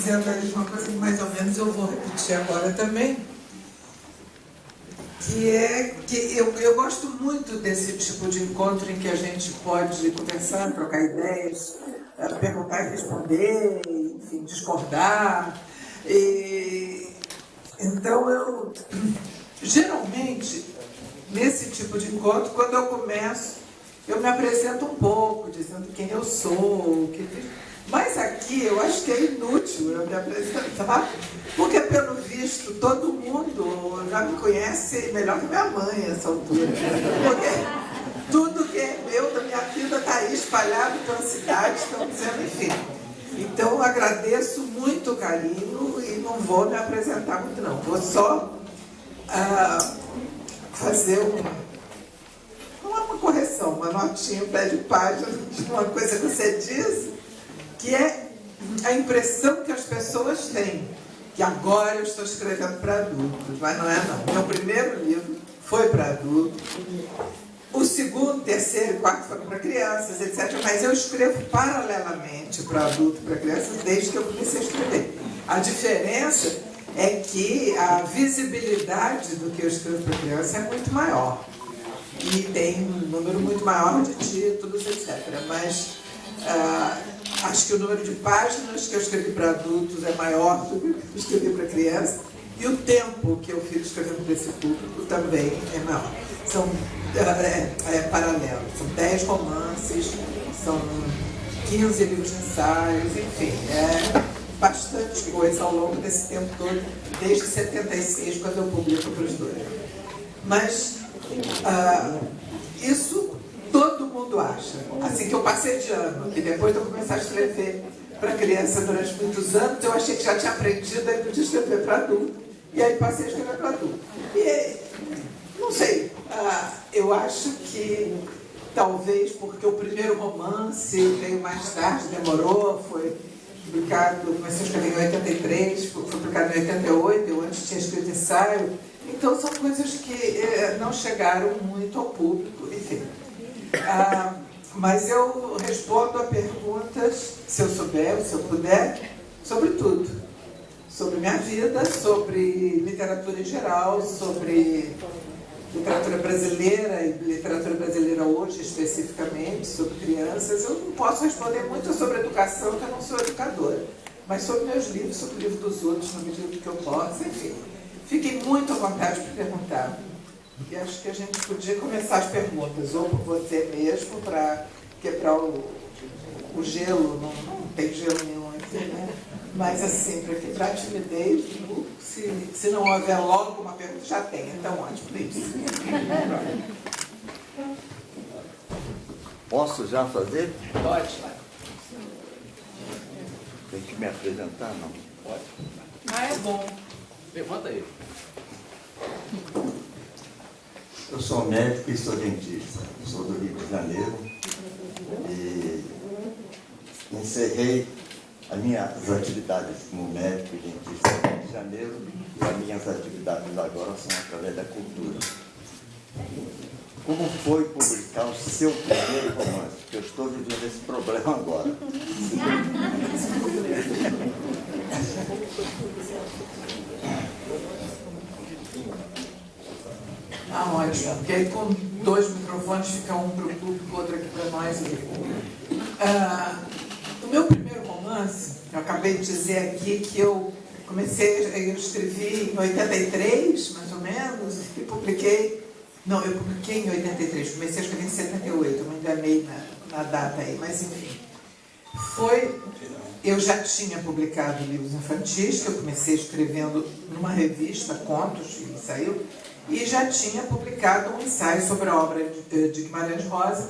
dizendo ali uma coisa que mais ou menos eu vou repetir agora também, que é que eu gosto muito desse tipo de encontro em que a gente pode conversar, trocar ideias, perguntar e responder, enfim, discordar. Então, eu, geralmente, nesse tipo de encontro, quando eu começo, eu me apresento um pouco, dizendo quem eu sou, o que... Mas aqui eu acho que é inútil eu me apresentar, porque pelo visto todo mundo já me conhece melhor que minha mãe a essa altura. Porque tudo que é meu da minha vida está aí espalhado pela cidade, estão dizendo, enfim. Então eu agradeço muito o carinho e não vou me apresentar muito não. Vou só fazer uma correção, uma notinha, um pé de página de uma coisa que você diz, que é a impressão que as pessoas têm, que agora eu estou escrevendo para adultos, mas não é não. Meu primeiro livro foi para adultos, o segundo, terceiro e quarto foram para crianças, etc. Mas eu escrevo paralelamente para adultos e para crianças desde que eu comecei a escrever. A diferença é que a visibilidade do que eu escrevo para criança é muito maior. E tem um número muito maior de títulos, etc. Mas acho que o número de páginas que eu escrevi para adultos é maior do que eu escrevi para crianças. E o tempo que eu fico escrevendo para esse público também é maior. São paralelos. São 10 romances, são 15 livros de ensaios, enfim. É bastante coisa ao longo desse tempo todo, desde 76, quando eu publico para os dois. Mas isso todo mundo acha. Assim que eu passei de ano, que depois de eu começar a escrever para criança durante muitos anos, eu achei que já tinha aprendido, aí podia escrever para adulto. E aí passei a escrever para adulto. E não sei, eu acho que talvez porque o primeiro romance veio mais tarde, demorou, foi publicado, comecei a escrever em 83, foi publicado em 88, eu antes tinha escrito ensaio. Então são coisas que não chegaram muito ao público, enfim. Mas eu respondo a perguntas, se eu souber, se eu puder, sobre tudo. Sobre minha vida, sobre literatura em geral, sobre literatura brasileira e literatura brasileira hoje especificamente, sobre crianças. Eu não posso responder muito sobre educação, porque eu não sou educadora. Mas sobre meus livros, sobre o livro dos outros, na medida do que eu posso, enfim. Fiquem muito à vontade para perguntar. E acho que a gente podia começar as perguntas, ou por você mesmo, para quebrar o gelo, não tem gelo nenhum aqui, né? Mas assim, para quebrar a timidez, se não houver logo uma pergunta, já tem. Então, ótimo, isso. Posso já fazer? Pode. Tem que me apresentar, não? Pode. É bom. Levanta aí. Eu sou médico e sou dentista. Sou do Rio de Janeiro e encerrei as minhas atividades como médico e dentista no Rio de Janeiro e as minhas atividades agora são através da cultura. Como foi publicar o seu primeiro romance? Porque eu estou vivendo esse problema agora. Ótimo, porque aí com 2 microfones fica um para o público, outro aqui para nós. O meu primeiro romance, eu acabei de dizer aqui que eu escrevi em 83, mais ou menos, e publiquei. Não, eu publiquei em 83, comecei a escrever em 78, eu me enganei na data aí, mas enfim. Eu já tinha publicado livros infantis, que eu comecei escrevendo numa revista, contos, e saiu, e já tinha publicado um ensaio sobre a obra de Guimarães Rosa,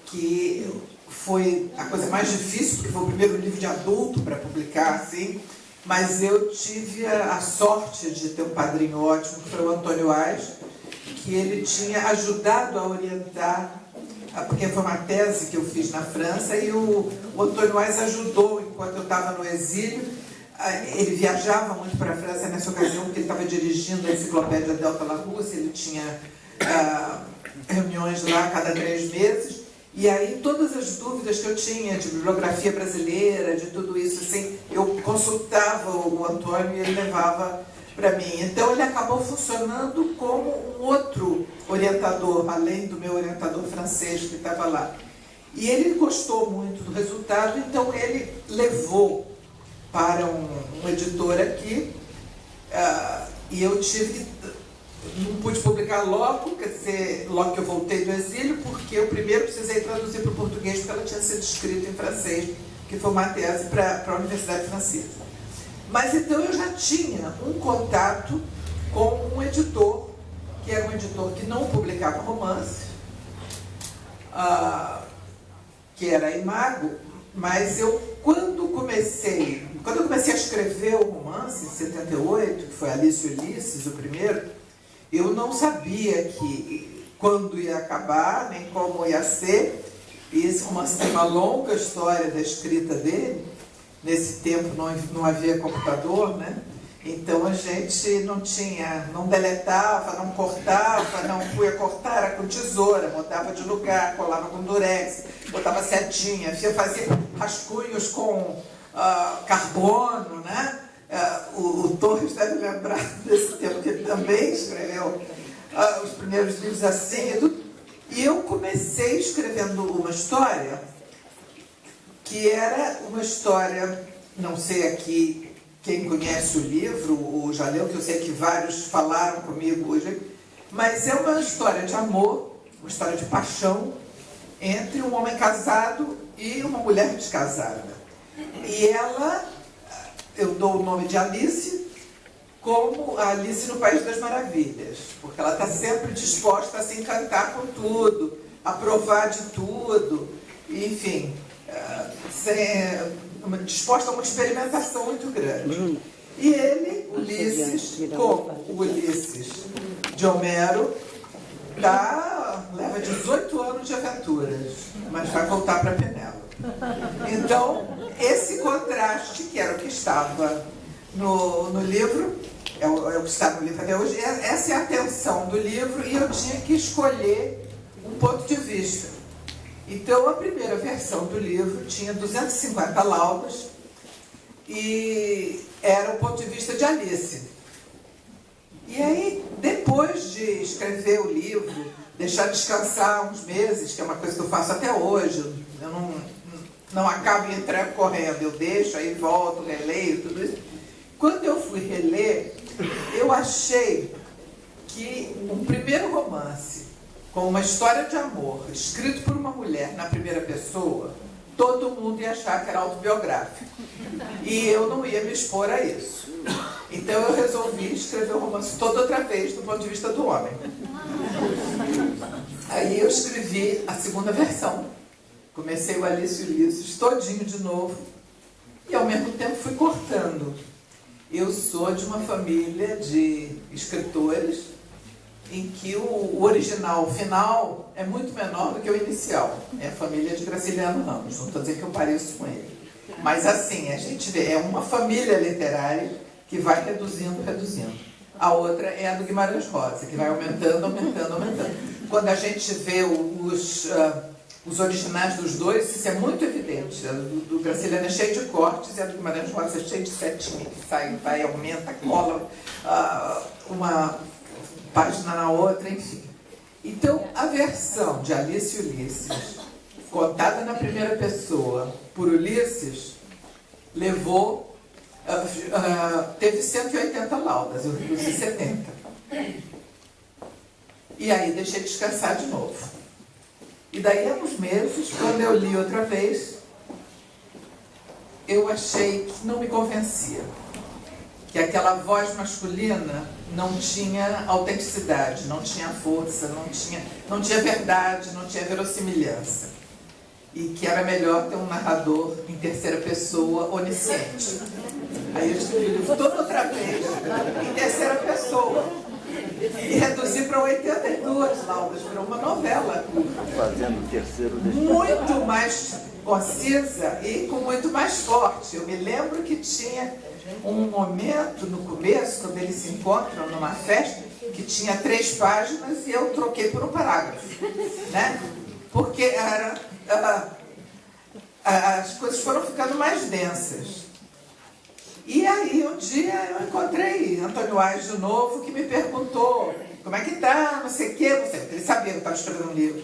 que foi a coisa mais difícil, porque foi o primeiro livro de adulto para publicar, assim, mas eu tive a sorte de ter um padrinho ótimo, que foi o Antônio Ais, que ele tinha ajudado a orientar, porque foi uma tese que eu fiz na França, e o Antônio Ais ajudou, enquanto eu estava no exílio. Ele viajava muito para a França nessa ocasião, porque ele estava dirigindo a enciclopédia Delta La Russe, ele tinha reuniões lá a cada 3 meses, E aí todas as dúvidas que eu tinha de bibliografia brasileira, de tudo isso, assim, eu consultava o Antônio e ele levava para mim. Então ele acabou funcionando como um outro orientador, além do meu orientador francês que estava lá. E ele gostou muito do resultado, então ele levou para um editor aqui, e eu tive que... Não pude publicar logo, quer dizer, logo que eu voltei do exílio, porque eu primeiro precisei traduzir para o português, porque ela tinha sido escrita em francês, que foi uma tese para a Universidade Francesa. Mas então eu já tinha um contato com um editor, que era um editor que não publicava romance, que era a Imago, mas quando eu comecei a escrever o romance, em 78, que foi Alice e Ulisses, o primeiro, eu não sabia quando ia acabar, nem como ia ser. E esse romance tem uma longa história da escrita dele. Nesse tempo não havia computador, né? Então a gente não deletava, não cortava, não podia cortar, era com tesoura, mudava de lugar, colava com durex, botava setinha, fazia rascunhos com carbono, né? O Torres deve lembrar desse tempo, que ele também escreveu os primeiros livros assim. E eu comecei escrevendo uma história que era uma história, não sei aqui quem conhece o livro, o já leu, que eu sei que vários falaram comigo hoje, mas é uma história de amor, uma história de paixão entre um homem casado e uma mulher descasada. E eu dou o nome de Alice, como a Alice no País das Maravilhas, porque ela está sempre disposta a se encantar com tudo, a provar de tudo, enfim, disposta a uma experimentação muito grande. E ele, Ulisses, como o Ulisses de Homero, leva 18 anos de aventuras, mas vai voltar para Penélope. Então, esse contraste, que era o que estava no livro, é o que está no livro até hoje, essa é a tensão do livro, e eu tinha que escolher um ponto de vista. Então, a primeira versão do livro tinha 250 laudas, e era o ponto de vista de Alice. E aí, depois de escrever o livro, deixar descansar uns meses, que é uma coisa que eu faço até hoje, eu não acabo e entrego correndo, eu deixo, aí volto, releio, tudo isso. Quando eu fui reler, eu achei que um primeiro romance com uma história de amor, escrito por uma mulher na primeira pessoa, todo mundo ia achar que era autobiográfico. E eu não ia me expor a isso. Então eu resolvi escrever o romance todo outra vez, do ponto de vista do homem. Aí eu escrevi a segunda versão. Comecei o Alice e Ulisses todinho de novo, e ao mesmo tempo fui cortando. Eu sou de uma família de escritores em que o original, o final, é muito menor do que o inicial. É a família de Graciliano Ramos, não estou dizendo que eu pareço com ele. Mas assim, a gente vê, é uma família literária que vai reduzindo. A outra é a do Guimarães Rosa, que vai aumentando. Quando a gente vê os originais dos dois, isso é muito evidente. Do Graciliano é cheio de cortes, e a do Guimarães Rosa é cheio de setinha, que sai, vai, aumenta, cola uma página na outra, enfim. Então, a versão de Alice e Ulisses, contada na primeira pessoa por Ulisses, teve 180 laudas, eu reduzi 70. E aí deixei descansar de novo. E daí, há uns meses, quando eu li outra vez, eu achei que não me convencia. Que aquela voz masculina não tinha autenticidade, não tinha força, não tinha verdade, não tinha verossimilhança. E que era melhor ter um narrador em terceira pessoa onisciente. Aí eu escrevi o livro todo outra vez, em terceira pessoa. E reduzi para 82 laudas, para uma novela. Fazendo o terceiro muito mais concisa e com muito mais forte. Eu me lembro que tinha um momento no começo, quando eles se encontram numa festa, que tinha 3 páginas e eu troquei por um parágrafo, né? Porque era as coisas foram ficando mais densas. E aí um dia eu encontrei Antônio Aires de novo, que me perguntou como é que tá, não sei o quê, ele sabia que eu estava escrevendo um livro,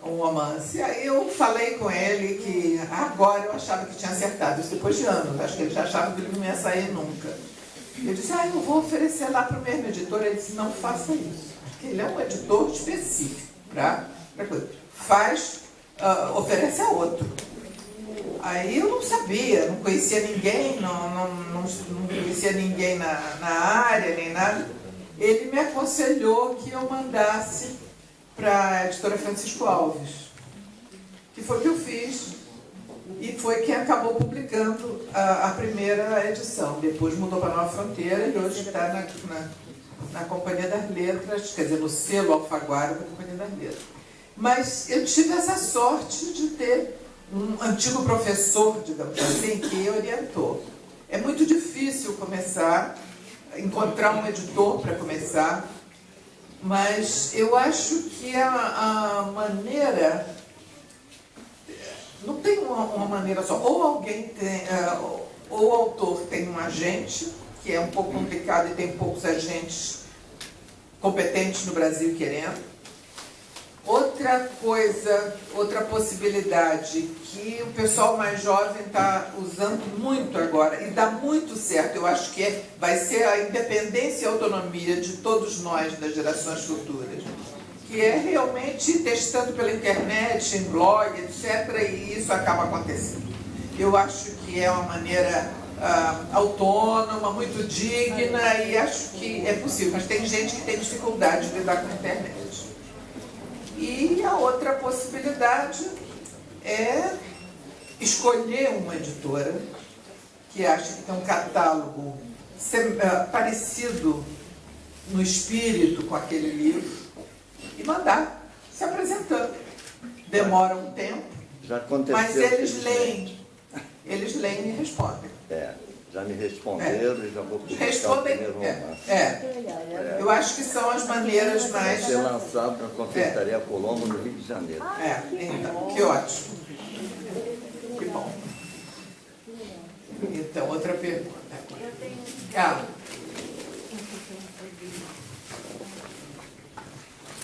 um romance. E aí eu falei com ele que agora eu achava que tinha acertado, isso depois de anos, acho que ele já achava que o livro não ia sair nunca. Eu disse, eu vou oferecer lá para o mesmo editor. Ele disse, não faça isso, porque ele é um editor específico para coisa. Oferece a outro. Aí eu não sabia, não conhecia ninguém, não conhecia ninguém na área, nem nada. Ele me aconselhou que eu mandasse para a editora Francisco Alves, que foi o que eu fiz, e foi quem acabou publicando a primeira edição. Depois mudou para Nova Fronteira e hoje está na Companhia das Letras, quer dizer, no selo Alfaguara da Companhia das Letras. Mas eu tive essa sorte de ter um antigo professor, digamos assim, que orientou. É muito difícil encontrar um editor para começar, mas eu acho que a maneira, não tem uma maneira só, ou alguém tem, ou o autor tem um agente, que é um pouco complicado e tem poucos agentes competentes no Brasil querendo. Outra coisa, outra possibilidade que o pessoal mais jovem está usando muito agora, e dá muito certo, eu acho que vai ser a independência e a autonomia de todos nós, das gerações futuras, que é realmente ir testando pela internet, em blog, etc., e isso acaba acontecendo. Eu acho que é uma maneira autônoma, muito digna, e acho que é possível, mas tem gente que tem dificuldade de lidar com a internet. E a outra possibilidade é escolher uma editora que acha que tem um catálogo parecido no espírito com aquele livro e mandar, se apresentando. Demora um tempo, já aconteceu, mas eles leem e respondem. Já me responderam e já vou publicar o primeiro romance. Eu acho que são as maneiras mais... Vai ser lançado na Confeitaria Colombo, no Rio de Janeiro. Então, que ótimo. Que bom. Então, outra pergunta.